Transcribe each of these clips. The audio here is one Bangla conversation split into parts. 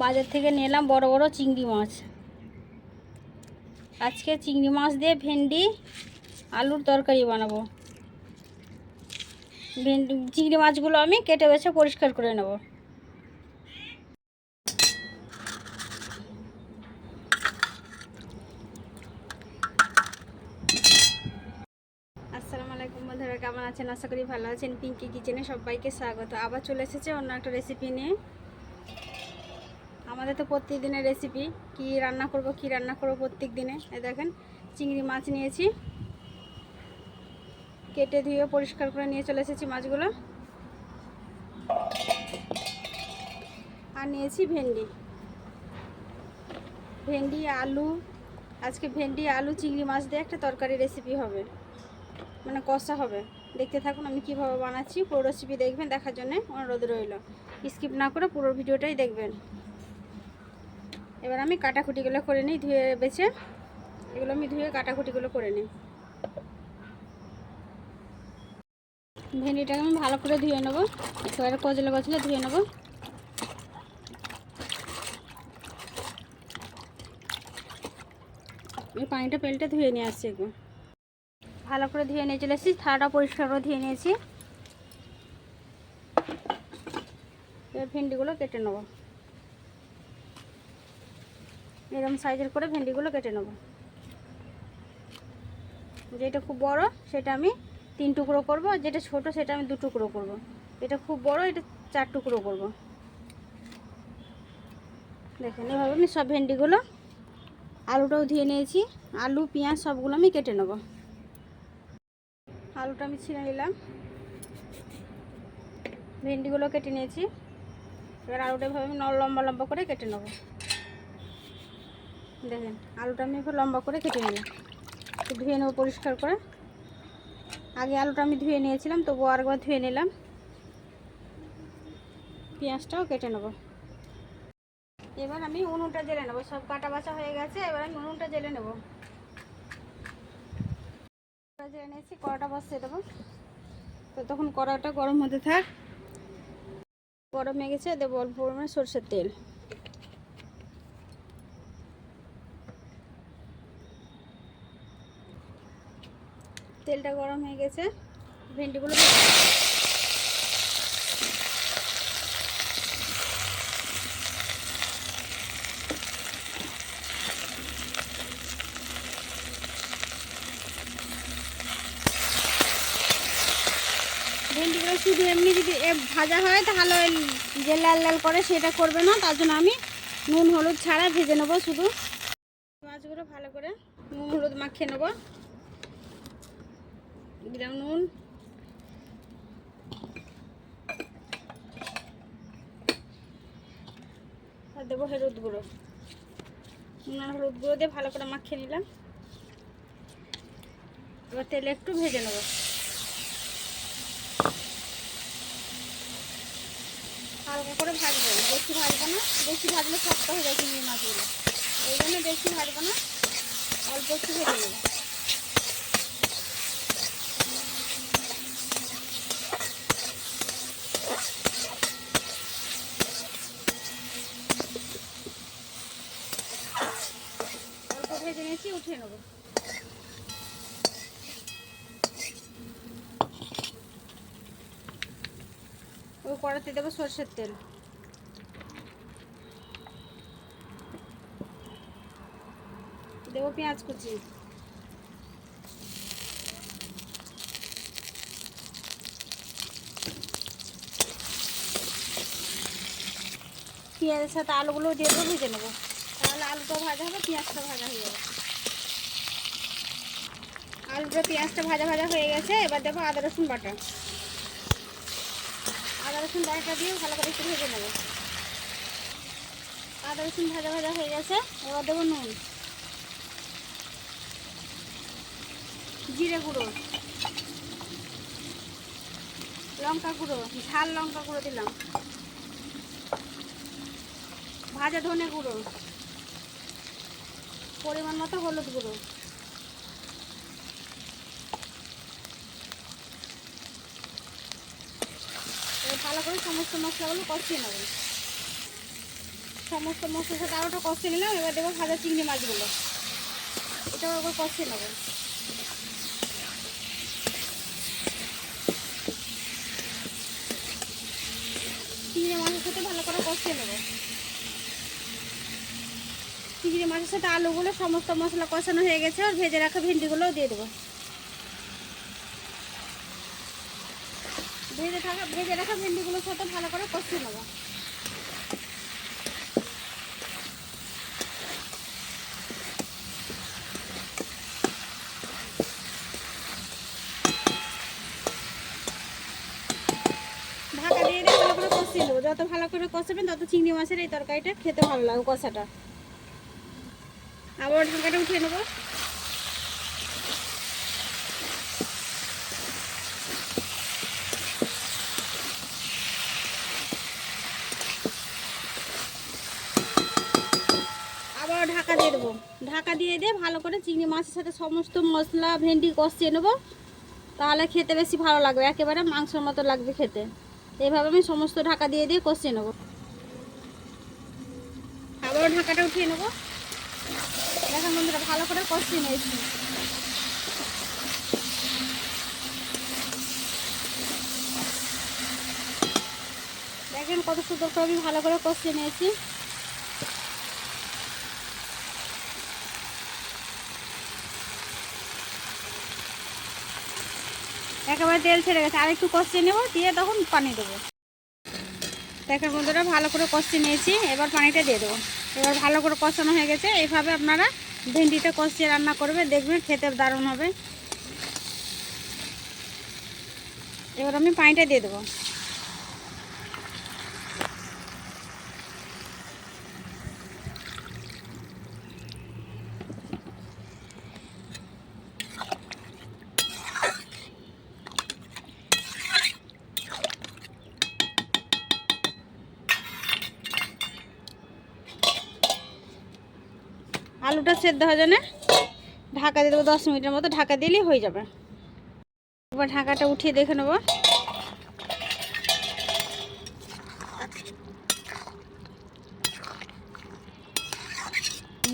বাজার থেকে নিয়ে এলাম বড় বড় চিংড়ি মাছ। আজকে চিংড়ি মাছ দিয়ে ভেন্ডি আলুর তরকারি বানাবো। চিংড়ি মাছগুলো আমি কেটে বেছে পরিষ্কার করে নেব। আসসালামু আলাইকুম বন্ধুরা, কেমন আছেন? আশা করি ভালো আছেন। পিঙ্কি কিচেনে সবাইকে স্বাগত। আবার চলে এসেছে অন্য একটা রেসিপি নিয়ে। আমাদের তো প্রত্যেক দিনের রেসিপি কি রান্না করব প্রত্যেক দিনে। এই দেখেন চিংড়ি মাছ নিয়েছি, কেটে ধুয়ে পরিষ্কার করে নিয়ে চলে এসেছি মাছগুলো। আর নিয়েছি ভেন্ডি আলু। আজকে ভেন্ডি আলু চিংড়ি মাছ দিয়ে একটা তরকারি রেসিপি হবে, মানে কষা হবে। দেখতে থাকুন আমি কিভাবে বানাচ্ছি। পুরো রেসিপি দেখবেন, দেখার জন্য অনুরোধ রইল। স্কিপ না করে পুরো ভিডিওটাই দেখবেন। এবার আমি কাটাকুটিগুলো করে নিই, ধুয়ে বেছে এগুলো আমি ধুয়ে কাটাকুটিগুলো করে নিই। ভেন্ডিটাকে আমি ভালো করে ধুয়ে নেবো, একেবারে কচলে ধুয়ে নেবো। এই পানিটা পেলটে ধুয়ে নিয়ে আসছি, একটু ভালো করে ধুয়ে নিয়ে চলে এসেছি। থালাটা পরিষ্কার করে ধুয়ে নিয়েছি। এবার ভেন্ডিগুলো কেটে নেবো, এরকম সাইজের করে ভেন্ডিগুলো কেটে নেবো। যেটা খুব বড় সেটা আমি 3 টুকরো করব, যেটা ছোট সেটা আমি 2 টুকরো করব। এটা খুব বড়, এটা 4 টুকরো করব। দেখেন এভাবে আমি সব ভেন্ডিগুলো, আলুটাও ধুয়ে নিয়েছি। আলু পেঁয়াজ সবগুলো আমি কেটে নেব। আলুটা আমি ছিঁড়ে নিলাম, ভেন্ডিগুলো কেটে নিয়েছি। এবার আলুটা এভাবে আমি লম্বা লম্বা করে কেটে নেব। দেখেন আলুটা আমি একটু লম্বা করে কেটে নিলাম। একটু ধুয়ে নেব পরিষ্কার করে। আগে আলুটা আমি ধুয়ে নিয়েছিলাম, তবুও আরেকবার ধুয়ে নিলাম। পেঁয়াজটাও কেটে নেব। এবার আমি উনুনটা জেলে নেব। সব কাটা বাছা হয়ে গেছে, এবার আমি উনুনটা জেলে নেব। জেলে নিয়েছি, কড়াটা বসিয়ে দেবো। তো তখন কড়াটা গরম হতে থাক। গরম হয়ে গেছে, দেবো অল্প পরিমাণে সরষের তেল। তেলটা গরম হয়ে গেছে, ভেন্ডিগুলো ভেন্ডিগুলো শুধু এমনি যদি ভাজা হয় তাহলে যে লাল লাল করে সেটা করবে না, তার জন্য আমি নুন হলুদ ছাড়া ভেজে নেবো। শুধু মাছগুলো ভালো করে নুন হলুদ মাখিয়ে নেবো। দিলাম নুন, আর দেবো হলুদ গুঁড়ো। নুন আর হলুদ গুঁড়ো দিয়ে ভালো করে মাখিয়ে নিলাম। এবার তেলে একটু ভেজে নেবো। হালকা করে ভাজবো, বেশি ভাজবো না। বেশি ভাজলে শক্ত হয়ে যায় চিংড়ি মাছগুলো, এই জন্য বেশি ভাজবো না, অল্প একটু ভেজে নেবো। অল্প ভেজে নিয়েছি, উঠিয়ে নেবো। ওই কড়াতে দেবো সরষের তেল, দেবো পেঁয়াজ কুচি, পেঁয়াজের সাথে আলুগুলো দিয়ে দেবো, ভেজে নেবো। তাহলে আলুটাও ভাজা হবে, পেঁয়াজটা ভাজা হয়ে যাবে। আলুটা পেঁয়াজটা ভাজা ভাজা হয়ে গেছে। এবার দেবো আদা রসুন বাটা। আদা রসুন বাটাটা দিয়ে ভালো করে একটু ভেজে নেবো। আদা রসুন ভাজা ভাজা হয়ে গেছে। এবার দেবো নুন, জিরে গুঁড়ো, লঙ্কা গুঁড়ো, ঝাল লঙ্কা গুঁড়ো দিলাম, ভাজা ধনে গুঁড়ো, পরিমাণ মতো হলুদ গুঁড়ো। এবার ভালো করে সমস্ত মশলাগুলো কষিয়ে নেব। সমস্ত মশলার সাথে আরোটা কষে নিলাম। এবার দেবো ভাজা চিংড়ি মাছগুলো, এটাও একবার কষে নেবো। চিংড়ি মাছের সাথে ভালো করে কষিয়ে নেবো। চিংড়ি মাছের সাথে আলুগুলো সমস্ত মশলা কষানো হয়ে গেছে। আর ভেজে রাখা ভেন্ডিগুলোও দিয়ে দেবো। ভেজে রাখা ভেন্ডিগুলোর সাথে ভালো করে কষিয়ে নেবো। ঢাকা দিয়ে দিয়ে ভালো করে কষিয়ে নেবো। যত ভালো করে কষাবেন তত চিংড়ি মাছের এই তরকারিটা খেতে ভালো লাগবে কষাটা। আবার ঢাকাটা উঠিয়ে নেবো। আবার ঢাকা দিয়ে দেবো। ঢাকা দিয়ে দিয়ে ভালো করে চিংড়ি মাছের সাথে সমস্ত মশলা ভেন্ডি কষিয়ে নেবো। তাহলে খেতে বেশি ভালো লাগবে, একেবারে মাংসের মতো লাগবে খেতে। এইভাবে আমি সমস্ত ঢাকা দিয়ে দিয়ে কষিয়ে নেবো। আবারও ঢাকাটা উঠিয়ে নেবো। দেখেন বন্ধুরা, ভালো করে কষিয়ে নিয়েছি। দেখেন কত সুন্দর করে আমি ভালো করে কষিয়ে নিয়েছি। একেবারে তেল ছেড়ে গেছে। আর একটু কষিয়ে নেবো, দিয়ে তখন পানি দেবো। দেখেন বন্ধুরা, ভালো করে কষিয়ে নিয়েছি। এবার পানিটা দিয়ে দেবো। এবার ভালো করে কষানো হয়ে গেছে। এইভাবে আপনারা ভেন্ডিটা কষিয়ে রান্না করবে, দেখবেন খেতে দারুণ হবে। এবার আমি পানিটা দিয়ে দেবো। আলুটা সেদ্ধ হয়ে যাবে, ঢাকা দিয়ে দেবো। 10 মিনিটের মতো ঢাকা দিলেই হয়ে যাবে। এবার ঢাকাটা উঠিয়ে দেখে নেব।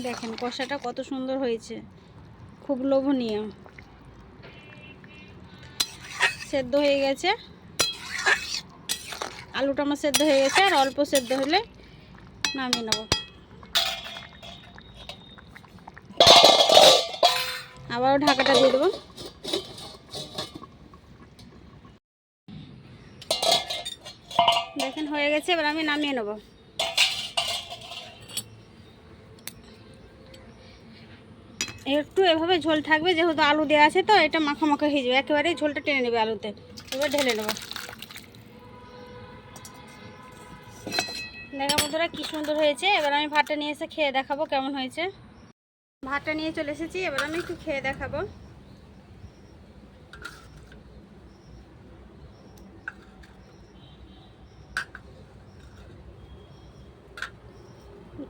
দেখেন কষাটা কত সুন্দর হয়েছে, খুব লোভনীয়। সেদ্ধ হয়ে গেছে, আলুটা আমার সেদ্ধ হয়ে গেছে। আর অল্প সেদ্ধ হলে নামিয়ে নেব। আবারও ঢাকাটা দিয়ে দেবো। দেখেন হয়ে গেছে। এবার আমি নামিয়ে নেব। একটু এভাবে ঝোল থাকবে, যেহেতু আলু দেওয়া আছে তো এটা মাখা মাখা হয়ে যাবে, একেবারেই ঝোলটা টেনে নেবে আলুতে। এবার ঢেলে নেব। দেখা বন্ধুরা কি সুন্দর হয়েছে। এবার আমি ভাতটা নিয়ে এসে খেয়ে দেখাবো কেমন হয়েছে। ভাতটা নিয়ে চলে এসেছি, এবার আমি একটু খেয়ে দেখাবো।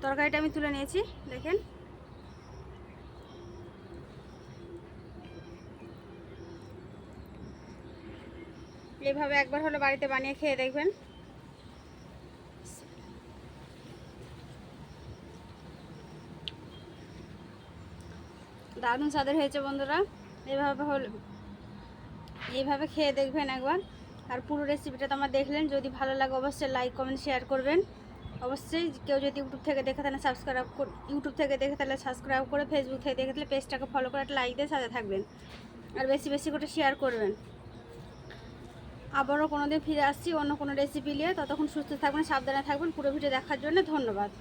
তরকারিটা আমি তুলে নিয়েছি, দেখেন। এইভাবে একবার হলো বাড়িতে বানিয়ে খেয়ে দেখবেন। দারুণ স্বাদের হয়েছে বন্ধুরা। এইভাবে খেয়ে দেখবেন একবার। আর পুরো রেসিপিটা তো আমার দেখলেন। যদি ভালো লাগে অবশ্যই লাইক কমেন্ট শেয়ার করবেন। অবশ্যই কেউ যদি ইউটিউব থেকে দেখে তাহলে সাবস্ক্রাইব করে, ফেসবুক থেকে দেখে তাহলে পেজটাকে ফলো করে একটা লাইক দিয়ে সাথে থাকবেন। আর বেশি বেশি করে শেয়ার করবেন। আবারও কোনো দিন ফিরে আসছি অন্য কোনো রেসিপি নিয়ে। ততক্ষণ সুস্থ থাকবেন, সাবধানে থাকবেন। পুরো ভিডিও দেখার জন্য ধন্যবাদ।